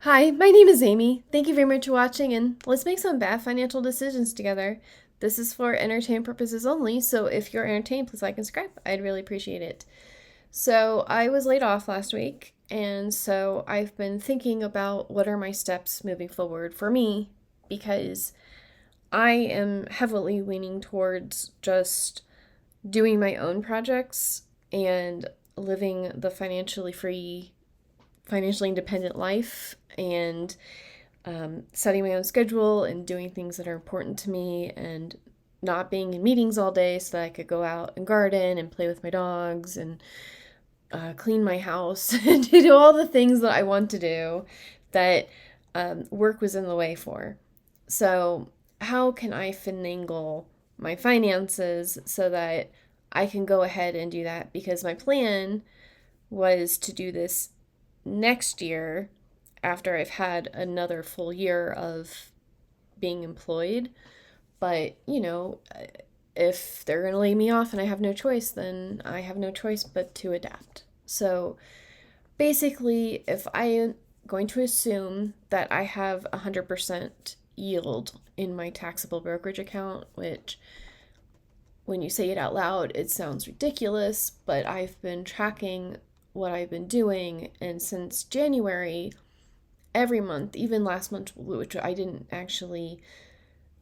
Hi, my name is Amy. Thank you very much for watching, and let's make some bad financial decisions together. This is for entertainment purposes only, so if you're entertained, please like and subscribe. I'd really appreciate it. So, I was laid off last week, and so I've been thinking about what are my steps moving forward for me because I am heavily leaning towards just doing my own projects and living the financially free, financially independent life and setting my own schedule and doing things that are important to me and not being in meetings all day so that I could go out and garden and play with my dogs and clean my house and do all the things that I want to do that work was in the way for. So, how can I finagle my finances so that I can go ahead and do that? Because my plan was to do this next year after I've had another full year of being employed. But, if they're going to lay me off and I have no choice, then I have no choice but to adapt. So basically, if I am going to assume that I have 100% yield in my taxable brokerage account, which when you say it out loud, it sounds ridiculous, but I've been tracking what I've been doing, and since January, every month, even last month, which I didn't actually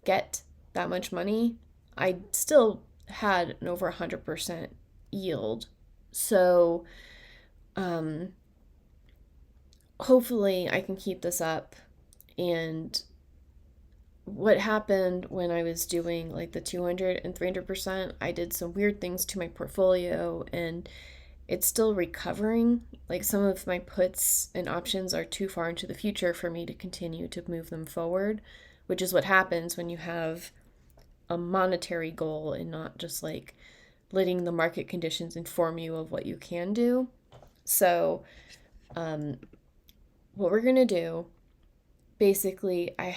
get that much money, I still had an over 100% yield. So, um, hopefully, I can keep this up. And what happened when I was doing like the 200 and 300%, I did some weird things to my portfolio and it's still recovering. Like some of my puts and options are too far into the future for me to continue to move them forward, which is what happens when you have a monetary goal and not just like letting the market conditions inform you of what you can do. So, um, what we're going to do basically, I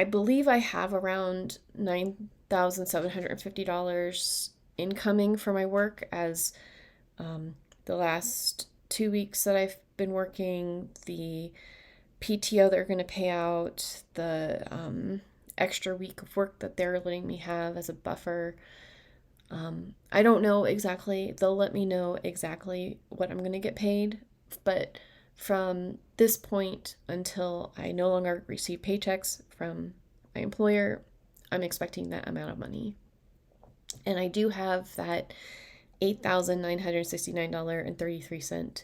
believe I have around $9,750 incoming for my work as the last 2 weeks that I've been working, the PTO they're going to pay out, the extra week of work that they're letting me have as a buffer. I don't know exactly, they'll let me know exactly what I'm going to get paid, but from this point until I no longer receive paychecks from my employer, I'm expecting that amount of money. And I do have that $8,969.33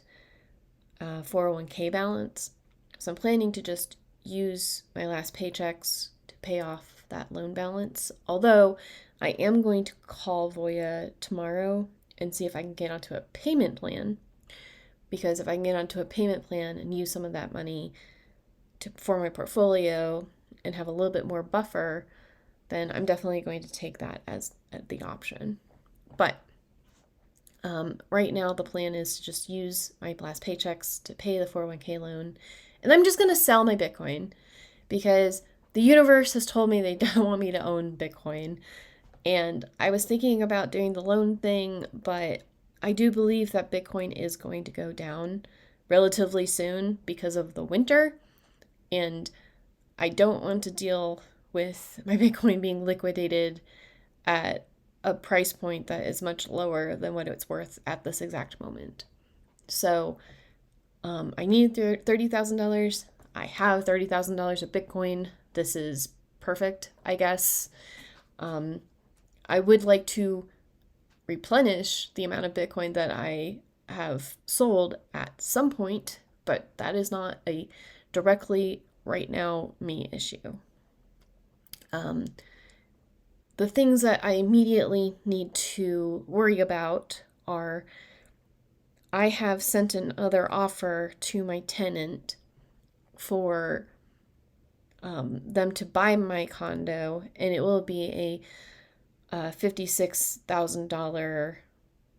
401k balance. So I'm planning to just use my last paychecks to pay off that loan balance. Although I am going to call Voya tomorrow and see if I can get onto a payment plan. Because if I can get onto a payment plan and use some of that money for my portfolio and have a little bit more buffer, then I'm definitely going to take that as the option. But right now, the plan is to just use my last paychecks to pay the 401k loan. And I'm just going to sell my Bitcoin because the universe has told me they don't want me to own Bitcoin. And I was thinking about doing the loan thing, but I do believe that Bitcoin is going to go down relatively soon because of the winter. And I don't want to deal with my Bitcoin being liquidated at a price point that is much lower than what it's worth at this exact moment. So I need $30,000. I have $30,000 of Bitcoin. This is perfect, I guess. I would like to replenish the amount of Bitcoin that I have sold at some point, but that is not a directly right now me issue. The things that I immediately need to worry about are I have sent another offer to my tenant for them to buy my condo, and it will be a $56,000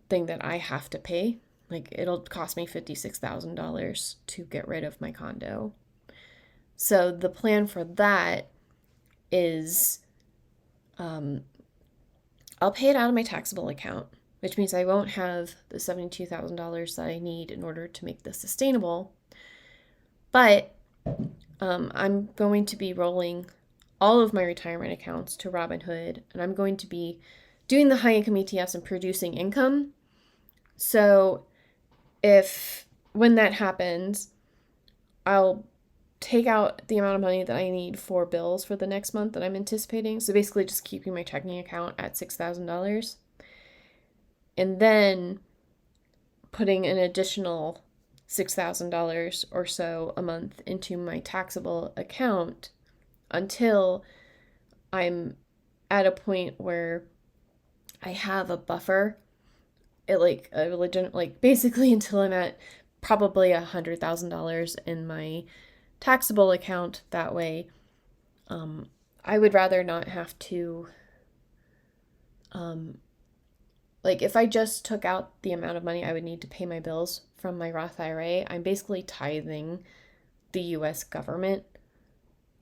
thing that I have to pay. Like, it'll cost me $56,000 to get rid of my condo. So, the plan for that is I'll pay it out of my taxable account, which means I won't have the $72,000 that I need in order to make this sustainable. But I'm going to be rolling all of my retirement accounts to Robinhood, and I'm going to be doing the high income ETFs and producing income. So if when that happens, I'll take out the amount of money that I need for bills for the next month that I'm anticipating. So basically just keeping my checking account at $6,000 and then putting an additional $6,000 or so a month into my taxable account until I'm at a point where I have a buffer. It like a religion, like basically until I'm at probably $100,000 in my taxable account. That way, I would rather not have to, like if I just took out the amount of money I would need to pay my bills from my Roth IRA, I'm basically tithing the US government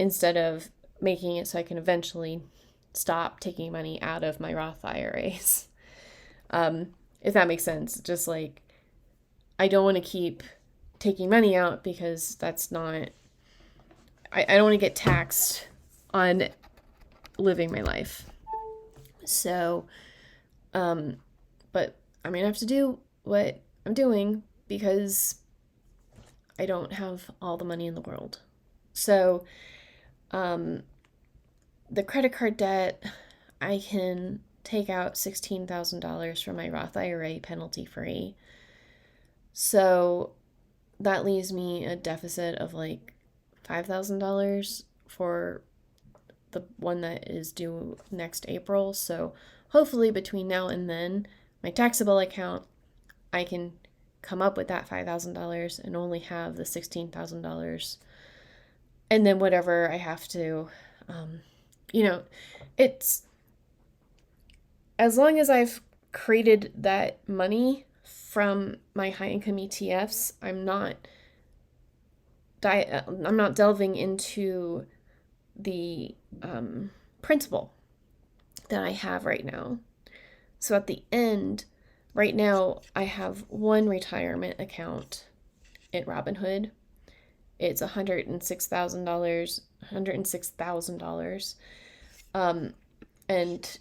instead of making it so I can eventually stop taking money out of my Roth IRAs. If that makes sense. Just like, I don't want to keep taking money out because that's not, I don't want to get taxed on living my life. So, but I'm going to have to do what I'm doing because I don't have all the money in the world. So, the credit card debt, I can take out $16,000 from my Roth IRA penalty free. So that leaves me a deficit of like $5,000 for the one that is due next April. So hopefully between now and then, my taxable account, I can come up with that $5,000 and only have the $16,000. And then whatever I have to, it's as long as I've created that money from my high income ETFs, I'm not delving into the principal that I have right now. So at the end, right now, I have one retirement account at Robinhood. It's $106,000. And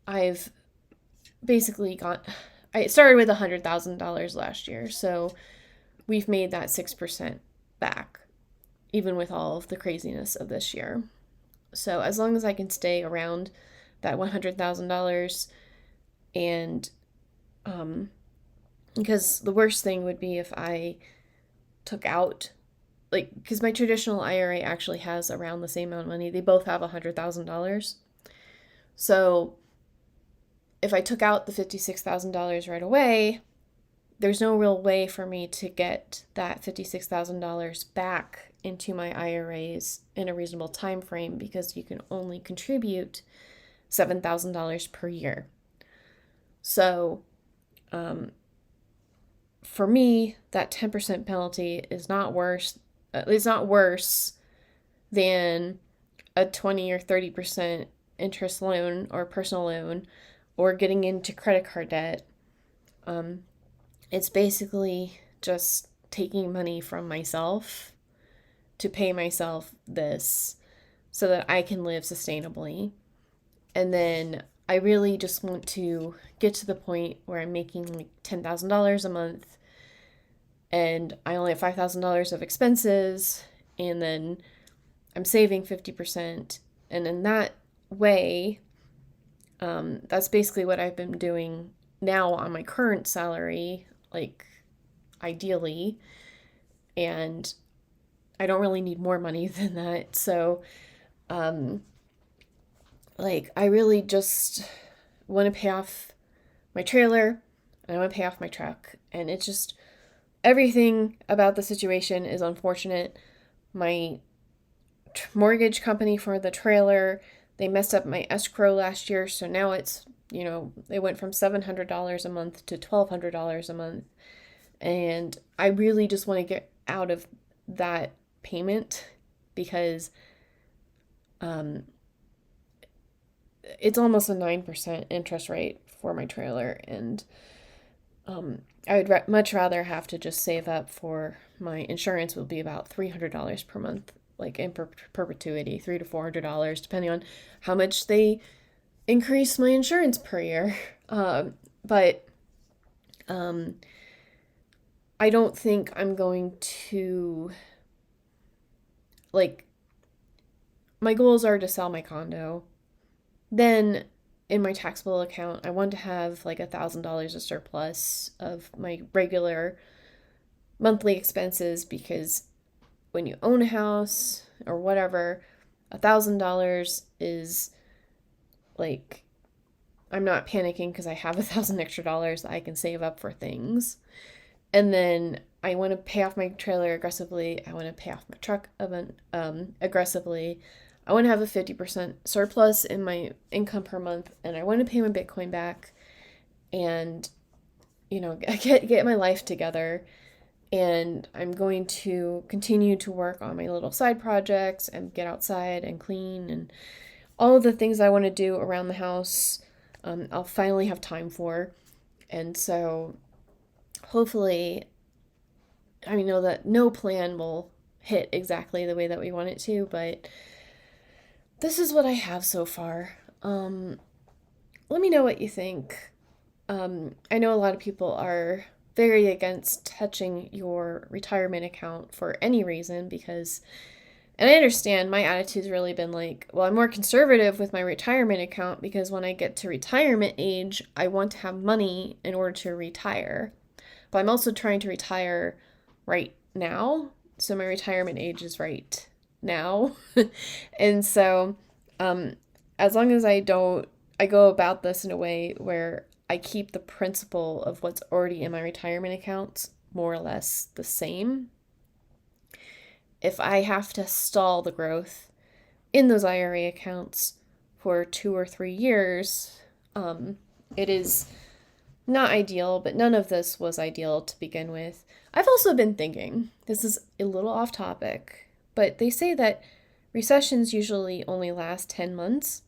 I've basically I started with $100,000 last year, so we've made that 6% back, even with all of the craziness of this year. So as long as I can stay around that $100,000, and because the worst thing would be if I took out, like, because my traditional IRA actually has around the same amount of money. They both have $100,000. So if I took out the $56,000 right away, there's no real way for me to get that $56,000 back into my IRAs in a reasonable time frame because you can only contribute $7,000 per year. So for me, that 10% penalty is not worse. It's not worse than a 20 or 30% interest loan or personal loan or getting into credit card debt. It's basically just taking money from myself to pay myself this so that I can live sustainably. And then I really just want to get to the point where I'm making like $10,000 a month and I only have $5,000 of expenses, and then I'm saving 50%. And in that way, that's basically what I've been doing now on my current salary, like ideally. And I don't really need more money than that. So, like, I really just want to pay off my trailer and I want to pay off my truck. And it's just, everything about the situation is unfortunate. My mortgage company for the trailer, they messed up my escrow last year. So now it's, it went from $700 a month to $1,200 a month. And I really just want to get out of that payment because it's almost a 9% interest rate for my trailer. And I would much rather have to just save up for my insurance will be about $300 per month, like in perpetuity, $300 to $400, depending on how much they increase my insurance per year. But I don't think I'm going to, like, my goals are to sell my condo. Then in my taxable account, I want to have like $1,000 of surplus of my regular monthly expenses, because when you own a house or whatever, $1,000 is like, I'm not panicking because I have $1,000 extra dollars that I can save up for things. And then I want to pay off my trailer aggressively. I want to pay off my truck aggressively. I want to have a 50% surplus in my income per month, and I want to pay my Bitcoin back and, get my life together. And I'm going to continue to work on my little side projects and get outside and clean and all of the things I want to do around the house. I'll finally have time for. And so hopefully, I know that no plan will hit exactly the way that we want it to, but this is what I have so far. Let me know what you think. I know a lot of people are very against touching your retirement account for any reason because, and I understand, my attitude's really been like, well, I'm more conservative with my retirement account because when I get to retirement age, I want to have money in order to retire. But I'm also trying to retire right now. So my retirement age is right now. And so, as long as I go about this in a way where I keep the principle of what's already in my retirement accounts more or less the same. If I have to stall the growth in those IRA accounts for 2 or 3 years, it is not ideal, but none of this was ideal to begin with. I've also been thinking, this is a little off topic, but they say that recessions usually only last 10 months,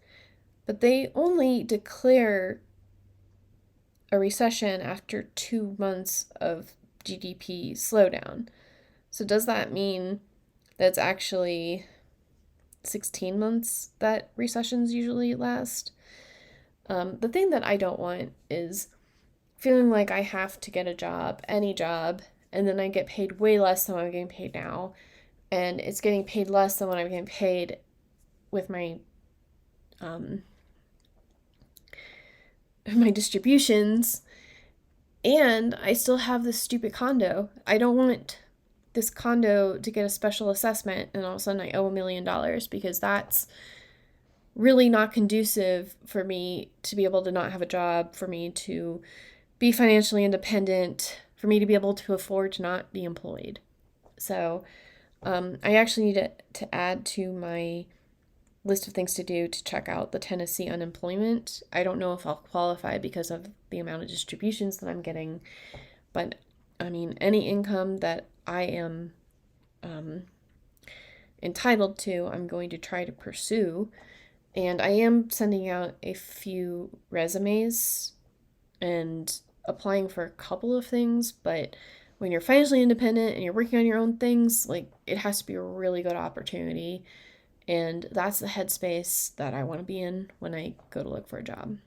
but they only declare a recession after 2 months of GDP slowdown. So does that mean that's actually 16 months that recessions usually last? The thing that I don't want is feeling like I have to get a job, any job, and then I get paid way less than what I'm getting paid now. And it's getting paid less than what I'm getting paid with my my distributions, and I still have this stupid condo. I don't want this condo to get a special assessment and all of a sudden I owe $1 million, because that's really not conducive for me to be able to not have a job, for me to be financially independent, for me to be able to afford to not be employed. So I actually need to add to my list of things to do to check out the Tennessee unemployment. I don't know if I'll qualify because of the amount of distributions that I'm getting, but I mean, any income that I am entitled to, I'm going to try to pursue. And I am sending out a few resumes and applying for a couple of things, but when you're financially independent and you're working on your own things, like, it has to be a really good opportunity. And that's the headspace that I want to be in when I go to look for a job.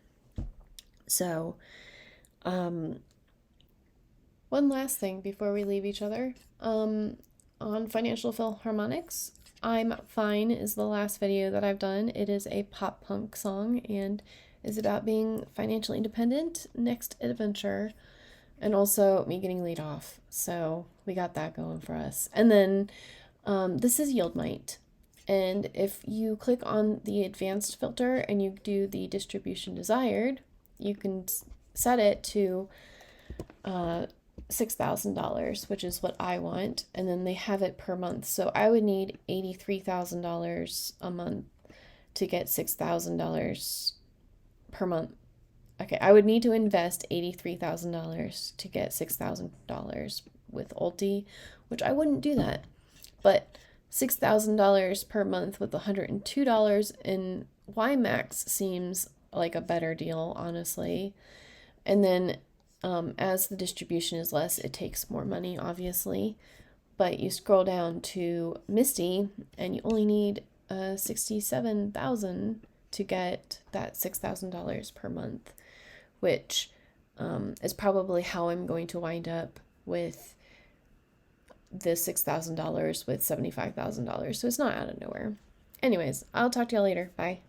So, one last thing before we leave each other. On Financial Philharmonics, I'm Fine is the last video that I've done. It is a pop punk song and is about being financially independent, next adventure, and also me getting laid off. So we got that going for us. And then this is Yield Might. And if you click on the advanced filter and you do the distribution desired, you can set it to $6,000, which is what I want. And then they have it per month. So I would need $83,000 a month to get $6,000 per month. Okay, I would need to invest $83,000 to get $6,000 with Ulti, which I wouldn't do that. But $6,000 per month with $102 in YMAX seems like a better deal, honestly. And then As the distribution is less, it takes more money, obviously. But you scroll down to Misty, and you only need 67,000 to get that $6,000 per month, which is probably how I'm going to wind up with the $6,000 with $75,000. So it's not out of nowhere. Anyways, I'll talk to y'all later. Bye.